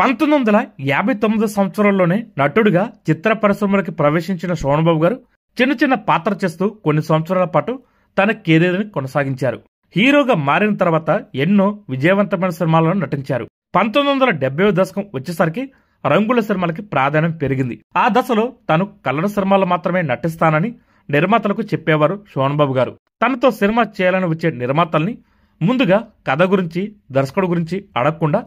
1959 సంవత్సరంలోనే నటుడిగా చిత్ర పరిశ్రమలోకి ప్రవేశించిన శోభన్ బాబు గారు చిన్న చిన్న పాత్ర చేస్తూ కొన్ని సంవత్సరాల పాటు తన కెరీర్ ని కొనసాగించారు. హీరోగా మారిన తర్వాత ఎన్నో విజయవంతమైన సినిమాలను నటించారు. 1970వ దశకం వచ్చేసరికి రంగుల సినిమాలకి ప్రాధాన్యం పెరిగింది. ఆ దశలో తాను కలర్ సినిమాలు మాత్రమే నటిస్తానని నిర్మాతలకు చెప్పేవారు శోభన్ బాబు గారు. తనతో సినిమా చేయాలని వచ్చే నిర్మాతల్ని ముందుగా కథ గురించి, దర్శకుడు గురించి అడగకుండా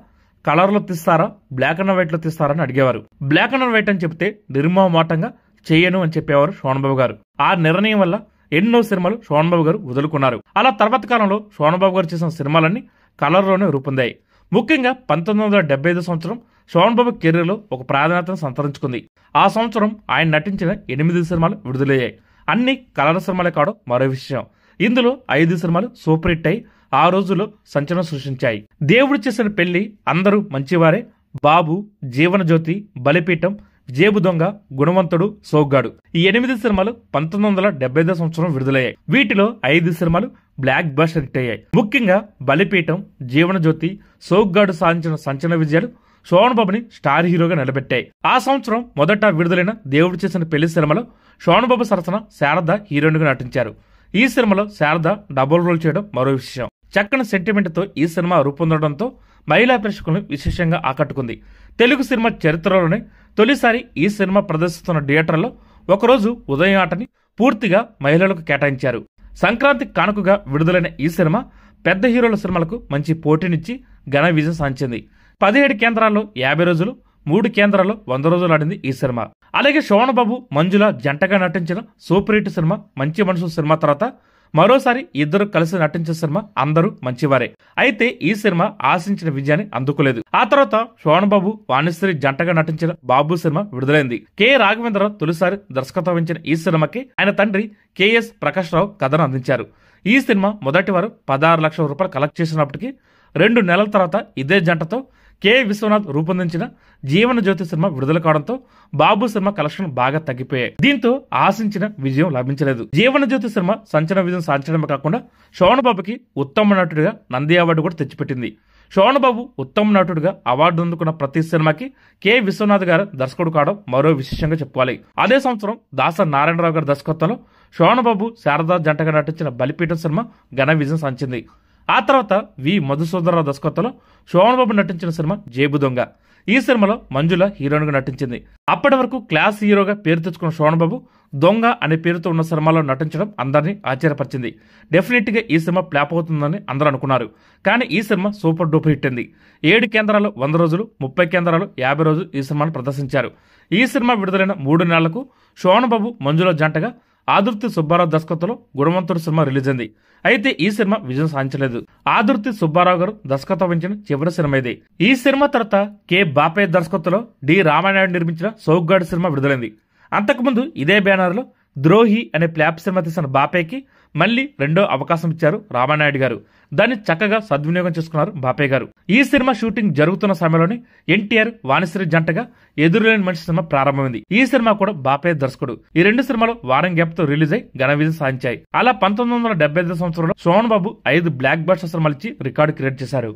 కలర్ లో తీస్తారా, బ్లాక్ అండ్ వైట్ లో తీస్తారా అని అడిగేవారు. బ్లాక్ అండ్ వైట్ అని చెప్తే నిర్మోహమాటంగా చేయను అని చెప్పేవారు శోభన్ బాబు గారు. ఆ నిర్ణయం వల్ల ఎన్నో సినిమాలు శోభన్ బాబు గారు వదులుకున్నారు. అలా తర్వాత కాలంలో శోభన్ బాబు గారు చేసిన సినిమాలన్నీ కలర్ లోనే రూపొందాయి. ముఖ్యంగా 1975 సంవత్సరం శోభన్ బాబు కెరీర్ లో ఒక ప్రాధాన్యతను సంతరించుకుంది. ఆ సంవత్సరం ఆయన నటించిన 8 సినిమాలు విడుదలయ్యాయి. అన్ని కలర్ సినిమాలే కావడం మరో విషయం. ఇందులో 5 సినిమాలు సూపర్ హిట్ అయి ఆ రోజుల్లో సంచలనం సృష్టించాయి. దేవుడు చేసిన పెళ్లి, అందరూ మంచివారే, బాబు, జీవనజ్యోతి, బలిపీఠం, జేబు దొంగ, గుణవంతుడు, సోగ్గాడు ఈ 8 సినిమాలు 1975 సంవత్సరం విడుదలయ్యాయి. వీటిలో 5 సినిమాలు బ్లాక్ బస్టర్ హిట్ అయ్యాయి. ముఖ్యంగా బలిపీఠం, జీవనజ్యోతి, సోగ్గాడు సాధించిన సంచలన విజయాలు శోభన్ బాబుని స్టార్ హీరోగా నిలబెట్టాయి. ఆ సంవత్సరం మొదట విడుదలైన దేవుడు చేసిన పెళ్లి సినిమాలో శోభన్ బాబు సరసన శారద హీరోయిన్ గా నటించారు. ఈ సినిమాలో శారద డబుల్ రోల్ చేయడం మరో విషయం. చక్కని సెంటిమెంట్ తో ఈ సినిమా రూపొందడంతో మహిళా ప్రేక్షకులను విశేషంగా ఆకట్టుకుంది. తెలుగు సినిమా చరిత్రలోనే తొలిసారి ఈ సినిమా ప్రదర్శిస్తున్న థియేటర్లో ఒకరోజు ఉదయం ఆటని పూర్తిగా మహిళలకు కేటాయించారు. సంక్రాంతి కానుకగా విడుదలైన ఈ సినిమా పెద్ద హీరోల సినిమాలకు మంచి పోటీనిచ్చి ఘన విజయం సాధించింది. 17 కేంద్రాల్లో 50 రోజులు, 3 కేంద్రాల్లో 100 రోజులు ఆడింది ఈ సినిమా. అలాగే శోభన్ బాబు, మంజుల జంటగా నటించిన సూపర్ హిట్ సినిమా మంచి మనసు సినిమా తర్వాత మరోసారి ఇద్దరు కలిసి నటించిన సినిమా అందరూ మంచివారే. అయితే ఈ సినిమా ఆశించిన విజయాన్ని అందుకోలేదు. ఆ తర్వాత శోభన్ బాబు, వాణిశ్రీ జంటగా నటించిన బాబు సినిమా విడుదలైంది. కె రాఘవేంద్రరావు తొలిసారి దర్శకత్వం వహించిన ఈ సినిమాకి ఆయన తండ్రి కెఎస్ ప్రకాష్ రావు కథను అందించారు. ఈ సినిమా మొదటి వారం 16 లక్షల రూపాయలు కలెక్ట్ చేసినప్పటికీ 2 నెలల తర్వాత ఇదే జంటతో కె విశ్వనాథ్ రూపొందించిన జీవన జ్యోతి సినిమా విడుదల కావడంతో బాబు సినిమా కలెక్షన్ బాగా తగ్గిపోయాయి. దీంతో ఆశించిన విజయం లభించలేదు. జీవన జ్యోతి సినిమా సంచలన విజయం సాధించడమే కాకుండా శోభన్ బాబుకి ఉత్తమ నటుడిగా నంది అవార్డు కూడా తెచ్చిపెట్టింది. శోభన్ బాబు ఉత్తమ నటుడిగా అవార్డు అందుకున్న ప్రతి సినిమాకి కె విశ్వనాథ్ గారు దర్శకుడు కావడం మరో విశేషంగా చెప్పుకోవాలి. అదే సంవత్సరం దాస నారాయణరావు గారి దర్శకత్వంలో శోభన్ బాబు, శారదా జంటగా నటించిన బలిపీఠం సినిమా ఘన విజయం సాధించింది. ఆ తర్వాత వి మధుసూదనరావు దర్శకత్వంలో శోభన్ బాబు నటించిన సినిమా జేబు దొంగ. ఈ సినిమాలో మంజుల హీరోయిన్ గా నటించింది. అప్పటి వరకు క్లాస్ హీరోగా పేరు తెచ్చుకున్న శోభన్ బాబు దొంగ అనే పేరుతో ఉన్న సినిమాలో నటించడం అందరినీ ఆశ్చర్యపరిచింది. డెఫినెట్ గా ఈ సినిమా ఫ్లాప్ అవుతుందని అందరూ అనుకున్నారు. కానీ ఈ సినిమా సూపర్ డూపర్ హిట్ అయింది. 7 కేంద్రాలు 100 రోజులు, 30 కేంద్రాలు 50 రోజులు ఈ సినిమాను ప్రదర్శించారు. ఈ సినిమా విడుదలైన 3 నెలలకు శోభన్ బాబు, మంజుల జంటగా ఆదుర్తి సుబ్బారావు దర్శకత్వంలో గుణవంతుడు సినిమా రిలీజ్ అయింది. అయితే ఈ సినిమా విజయం సాధించలేదు. ఆదుర్తి సుబ్బారావు గారు దర్శకత్వం వహించిన చివరి సినిమా ఇది. ఈ సినిమా తర్వాత కె బాపయ్య దర్శకత్వంలో డి రామానాయుడు నిర్మించిన సోగ్గాడు సినిమా విడుదలైంది. అంతకుముందు ఇదే బ్యానర్ లో ద్రోహి అనే ఫ్లాప్ సినిమా తీసిన బాపయ్యకి మళ్లీ రెండో అవకాశం ఇచ్చారు రామానాయుడు గారు. దాన్ని చక్కగా సద్వినియోగం చేసుకున్నారు బాపయ్య గారు. ఈ సినిమా షూటింగ్ జరుగుతున్న సమయంలోనే ఎన్టీఆర్, వాణిశ్రీ జంటగా ఎదురులేని మనిషి సినిమా ప్రారంభమైంది. ఈ సినిమా కూడా బాపయ్య దర్శకుడు. ఈ 2 సినిమాలు వారం గ్యాప్ తో రిలీజ్ అయి ఘన విజయం సాధించాయి. అలా 1975 సంవత్సరంలో శోభన్ బాబు 5 బ్లాక్ బస్టర్ సినిమాలు ఇచ్చి రికార్డు క్రియేట్ చేశారు.